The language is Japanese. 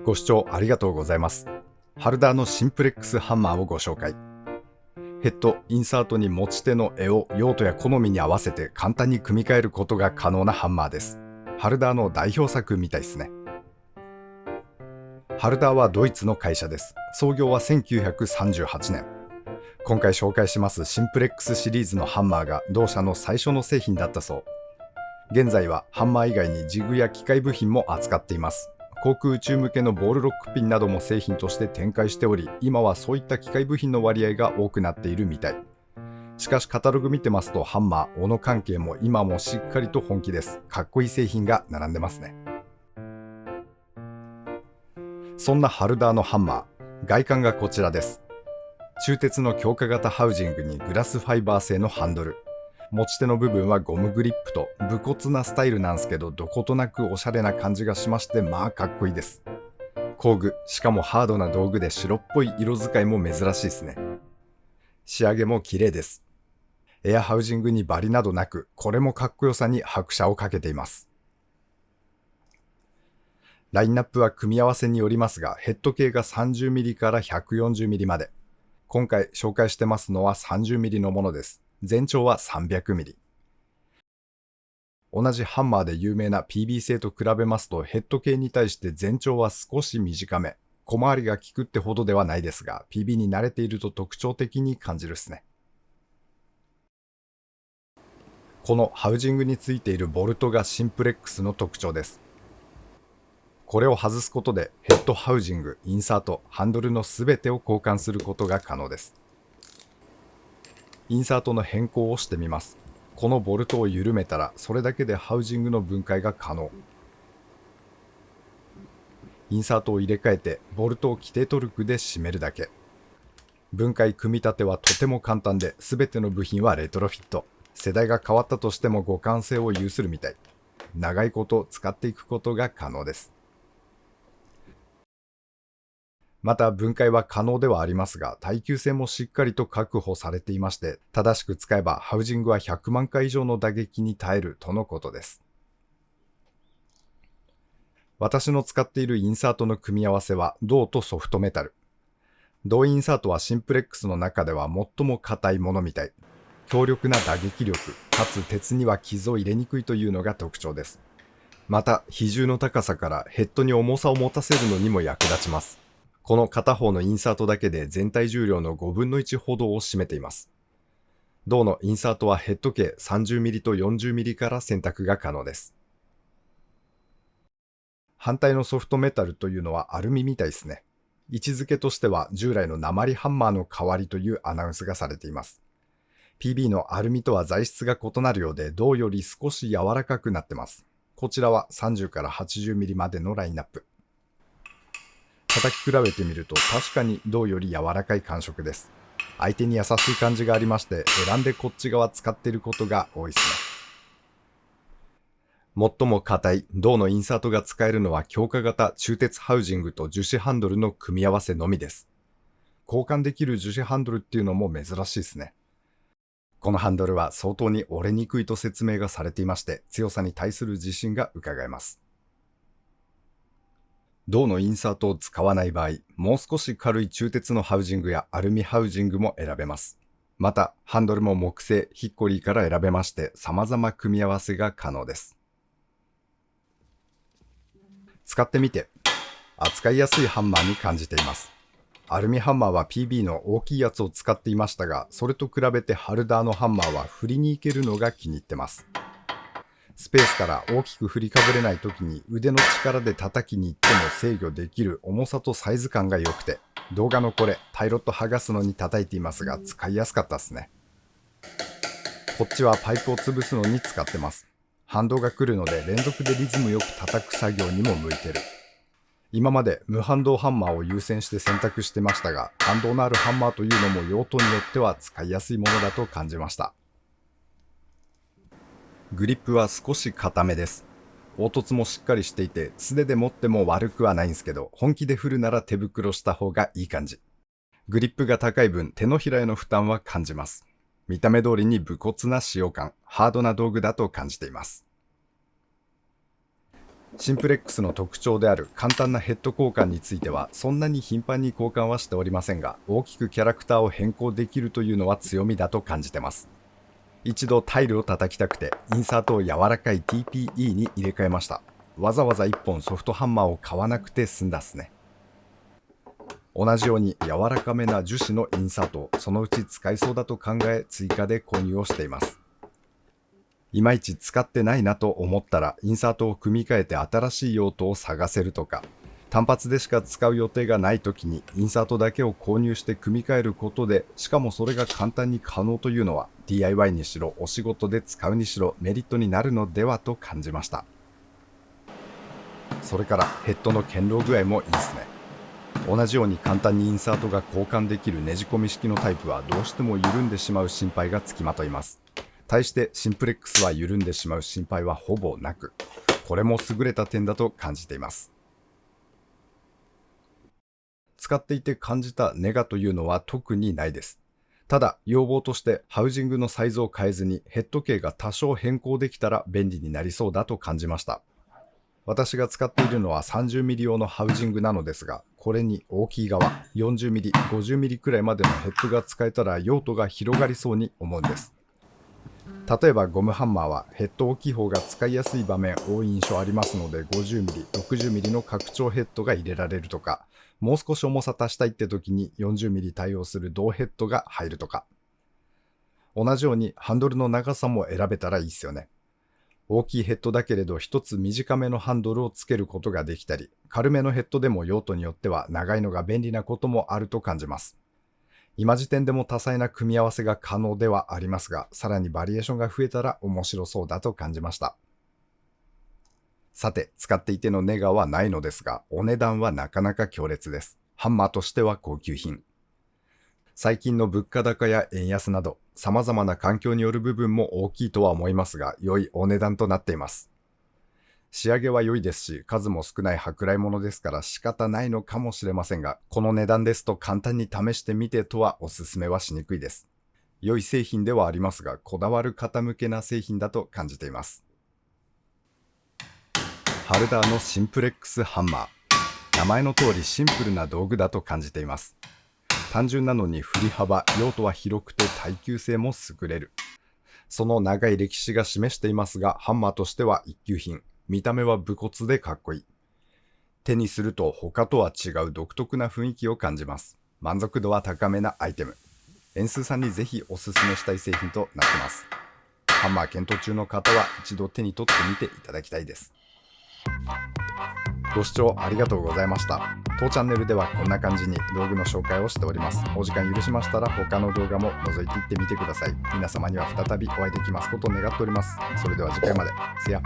ご視聴ありがとうございます。ハルダーのシンプレックスハンマーをご紹介。ヘッド、インサートに持ち手の柄を用途や好みに合わせて簡単に組み替えることが可能なハンマーです。ハルダーの代表作みたいですね。ハルダーはドイツの会社です。創業は1938年。今回紹介しますシンプレックスシリーズのハンマーが同社の最初の製品だったそう。現在はハンマー以外にジグや機械部品も扱っています。航空宇宙向けのボールロックピンなども製品として展開しており、今はそういった機械部品の割合が多くなっているみたい。しかしカタログ見てますとハンマー、斧関係も今もしっかりと本気です。かっこいい製品が並んでますね。そんなハルダーのハンマー、外観がこちらです。鋳鉄の強化型ハウジングにグラスファイバー製のハンドル。持ち手の部分はゴムグリップと武骨なスタイルなんすけど、どことなくおしゃれな感じがしまして、まあかっこいいです。工具、しかもハードな道具で白っぽい色使いも珍しいですね。仕上げも綺麗です。エアハウジングにバリなどなく、これもかっこよさに拍車をかけています。ラインナップは組み合わせによりますが、ヘッド系が 30mm から 140mm まで。今回紹介してますのは 30mm のものです。全長は 300mm。同じハンマーで有名な PB 製と比べますと、ヘッド系に対して全長は少し短め。小回りが利くってほどではないですが、PB に慣れていると特徴的に感じるっすね。このハウジングについているボルトがシンプレックスの特徴です。これを外すことでヘッドハウジング、インサート、ハンドルのすべてを交換することが可能です。インサートの変更をしてみます。このボルトを緩めたら、それだけでハウジングの分解が可能。インサートを入れ替えて、ボルトを規定トルクで締めるだけ。分解組み立てはとても簡単で、すべての部品はレトロフィット。世代が変わったとしても互換性を有するみたい。長いこと使っていくことが可能です。また分解は可能ではありますが、耐久性もしっかりと確保されていまして、正しく使えばハウジングは100万回以上の打撃に耐えるとのことです。私の使っているインサートの組み合わせは銅とソフトメタル。銅インサートはシンプレックスの中では最も硬いものみたい。強力な打撃力、かつ鉄には傷を入れにくいというのが特徴です。また、比重の高さからヘッドに重さを持たせるのにも役立ちます。この片方のインサートだけで全体重量の5分の1ほどを占めています。銅のインサートはヘッド径 30mm と 40mm から選択が可能です。反対のソフトメタルというのはアルミみたいですね。位置づけとしては従来の鉛ハンマーの代わりというアナウンスがされています。PB のアルミとは材質が異なるようで、銅より少し柔らかくなってます。こちらは30から 80mm までのラインナップ。叩き比べてみると確かに銅より柔らかい感触です。相手に優しい感じがありまして、選んでこっち側使っていることが多いですね。最も硬い銅のインサートが使えるのは強化型鋳鉄ハウジングと樹脂ハンドルの組み合わせのみです。交換できる樹脂ハンドルっていうのも珍しいですね。このハンドルは相当に折れにくいと説明がされていまして、強さに対する自信が伺えます。銅のインサートを使わない場合、もう少し軽い鋳鉄のハウジングやアルミハウジングも選べます。また、ハンドルも木製、ヒッコリーから選べまして、様々組み合わせが可能です。使ってみて、扱いやすいハンマーに感じています。アルミハンマーは PB の大きいやつを使っていましたが、それと比べてハルダーのハンマーは振りに行けるのが気に入ってます。スペースから大きく振りかぶれないときに腕の力で叩きに行っても制御できる重さとサイズ感が良くて、動画のこれ、パイロット剥がすのに叩いていますが使いやすかったですね。こっちはパイプを潰すのに使ってます。反動が来るので連続でリズムよく叩く作業にも向いてる。今まで無反動ハンマーを優先して選択してましたが、反動のあるハンマーというのも用途によっては使いやすいものだと感じました。グリップは少し硬めです。凹凸もしっかりしていて、素手で持っても悪くはないんですけど、本気で振るなら手袋した方がいい感じ。グリップが高い分、手のひらへの負担は感じます。見た目通りに武骨な使用感、ハードな道具だと感じています。シンプレックスの特徴である簡単なヘッド交換についてはそんなに頻繁に交換はしておりませんが、大きくキャラクターを変更できるというのは強みだと感じてます。一度タイルを叩きたくてインサートを柔らかい TPE に入れ替えました。わざわざ1本ソフトハンマーを買わなくて済んだっすね。同じように柔らかめな樹脂のインサートをそのうち使いそうだと考え追加で購入をしています。いまいち使ってないなと思ったらインサートを組み替えて新しい用途を探せるとか、単発でしか使う予定がない時にインサートだけを購入して組み替えることで、しかもそれが簡単に可能というのは DIY にしろお仕事で使うにしろメリットになるのではと感じました。それからヘッドの堅牢具合もいいですね。同じように簡単にインサートが交換できるねじ込み式のタイプはどうしても緩んでしまう心配がつきまといます。対してシンプレックスは緩んでしまう心配はほぼなく、これも優れた点だと感じています。使っていて感じたネガというのは特にないです。ただ要望としてハウジングのサイズを変えずにヘッド径が多少変更できたら便利になりそうだと感じました。私が使っているのは 30mm 用のハウジングなのですが、これに大きい側 40mm、50mm くらいまでのヘッドが使えたら用途が広がりそうに思うんです。例えばゴムハンマーはヘッド大きい方が使いやすい場面多い印象ありますので 50mm、60mm の拡張ヘッドが入れられるとか、もう少し重さ足したいって時に 40mm 対応する同ヘッドが入るとか、同じようにハンドルの長さも選べたらいいですよね。大きいヘッドだけれど一つ短めのハンドルをつけることができたり、軽めのヘッドでも用途によっては長いのが便利なこともあると感じます。今時点でも多彩な組み合わせが可能ではありますが、さらにバリエーションが増えたら面白そうだと感じました。さて、使っていてのネガはないのですが、お値段はなかなか強烈です。ハンマーとしては高級品。最近の物価高や円安など、様々な環境による部分も大きいとは思いますが、良いお値段となっています。仕上げは良いですし、数も少ない舶来物ですから仕方ないのかもしれませんが、この値段ですと簡単に試してみてとはおすすめはしにくいです。良い製品ではありますが、こだわる方向けな製品だと感じています。ハルダーのシンプレックスハンマー。名前の通りシンプルな道具だと感じています。単純なのに振り幅、用途は広くて耐久性も優れる。その長い歴史が示していますが、ハンマーとしては一級品。見た目は武骨でかっこいい。手にすると他とは違う独特な雰囲気を感じます。満足度は高めなアイテム。円数さんにぜひおすすめしたい製品となってます。ハンマー検討中の方は一度手に取ってみていただきたいです。ご視聴ありがとうございました。当チャンネルではこんな感じに道具の紹介をしております。お時間許しましたら他の動画も覗いていってみてください。皆様には再びお会いできますことを願っております。それでは次回まで。せや。